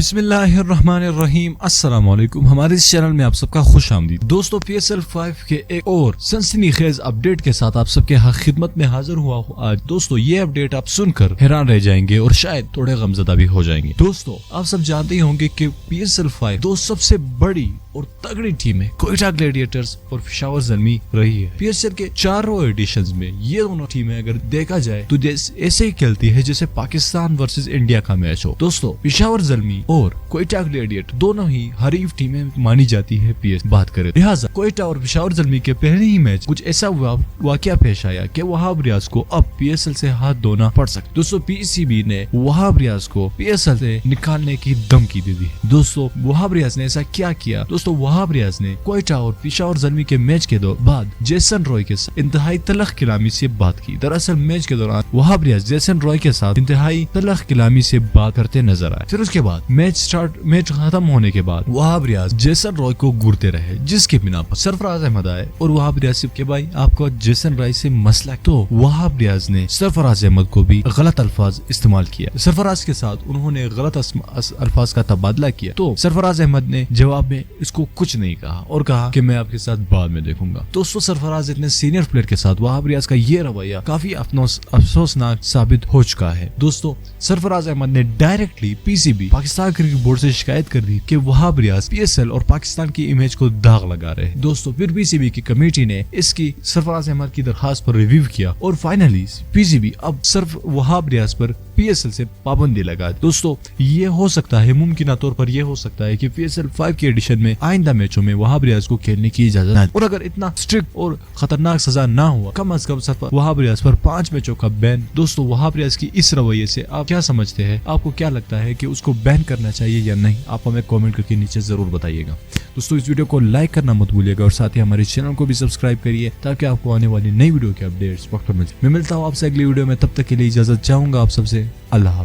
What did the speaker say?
बिस्मिल्लाहिर्रहमानिर्रहीम अस्सलाम वालेकुम। हमारे इस चैनल में आप सबका खुश आमदीद। दोस्तों PSL 5 के एक और सनसनीखेज अपडेट के साथ आप सबके खिदमत में हाजिर हुआ हूँ आज। दोस्तों ये अपडेट आप सुनकर हैरान रह जाएंगे और शायद थोड़े गमज़दा भी हो जाएंगे। दोस्तों आप सब जानते ही होंगे कि PSL 5 दो सबसे बड़ी और तगड़ी टीमें कोयटा ग्लैडिएटर्स और पेशावर ज़ल्मी रही है। PSL के चारों एडिशंस में ये दोनों टीमें अगर देखा जाए तो ऐसे ही खेलती है जैसे पाकिस्तान वर्सेस इंडिया का मैच हो। दोस्तों पेशावर ज़ल्मी और कोयटा ग्लैडिएटर दोनों ही हरीफ टीमें मानी जाती है PS बात करें। लिहाजा कोयटा और पेशावर ज़ल्मी के पहले ही मैच कुछ ऐसा वाकया पेश आया कि वहाब रियाज को अब PSL से हाथ धोना पड़ सकता। दोस्तों PCB ने वहाब रियाज को PSL से निकालने की धमकी दे दी। दोस्तों वहाब रियाज ने ऐसा क्या किया? दोस्तों वहाब रियाज ने कोयटा और पेशावर ज़ल्मी के मैच के बाद जेसन रॉय के साथ इंतहाई तलख कलामी से बात की। दरअसल मैच के दौरान वहाब रियाज जेसन रॉय के साथ इंतहाई तलख कलामी से बात करते नजर आए। फिर उसके बाद मैच खत्म होने के बाद वहाब रियाज जेसन रॉय को घूरते रहे, जिसके बिना पर सरफराज अहमद आए और वहाब रियाज से के भाई आपको जेसन रॉय से मसला। तो वहाब रियाज ने सरफराज अहमद को भी गलत अल्फाज इस्तेमाल किया। सरफराज के साथ उन्होंने गलत अल्फाज का तबादला किया। तो सरफराज अहमद ने जवाब में इसको कुछ नहीं कहा और कहा कि मैं आपके साथ बाद में देखूंगा। दोस्तों सरफराज इतने सीनियर प्लेयर के साथ वहाब रियाज का ये रवैया काफी अफसोसनाक साबित हो चुका है। दोस्तों सरफराज अहमद ने directly PCB Pakistan cricket board से शिकायत कर दी कि वहाब रियाज PSL और पाकिस्तान की इमेज को दाग लगा रहे हैं। दोस्तों फिर PCB की कमेटी ने इसकी सरफराज अहमद की दरखास्त पर रिव्यू किया और फाइनली PCB अब सिर्फ वहाब रियाज पर PSL से पाबंदी लगा। दोस्तों ये हो सकता है, मुमकिन तौर पर यह हो सकता है कि PSL 5 के एडिशन में आइंदा मैचों में वहाब रियाज को खेलने की इजाजत न, और अगर इतना स्ट्रिक्ट और खतरनाक सजा ना हुआ कम अज कम वहाब रियाज पर 5 मैचों का बैन। दोस्तों वहाब रियाज की इस रवैये से आप क्या समझते हैं? आपको क्या लगता है कि उसको बैन करना चाहिए या नहीं? आप हमें कमेंट करके नीचे जरूर बताइएगा। दोस्तों इस वीडियो को लाइक करना मत भूलिएगा और साथ ही हमारे चैनल को भी सब्सक्राइब करिए ताकि आपको आने वाली नई वीडियो के अपडेट्स वक्त पर मिले। मैं मिलता हूँ आपसे अगली वीडियो में, तब तक के लिए इजाजत चाहूंगा आप सबसे। अल्लाह।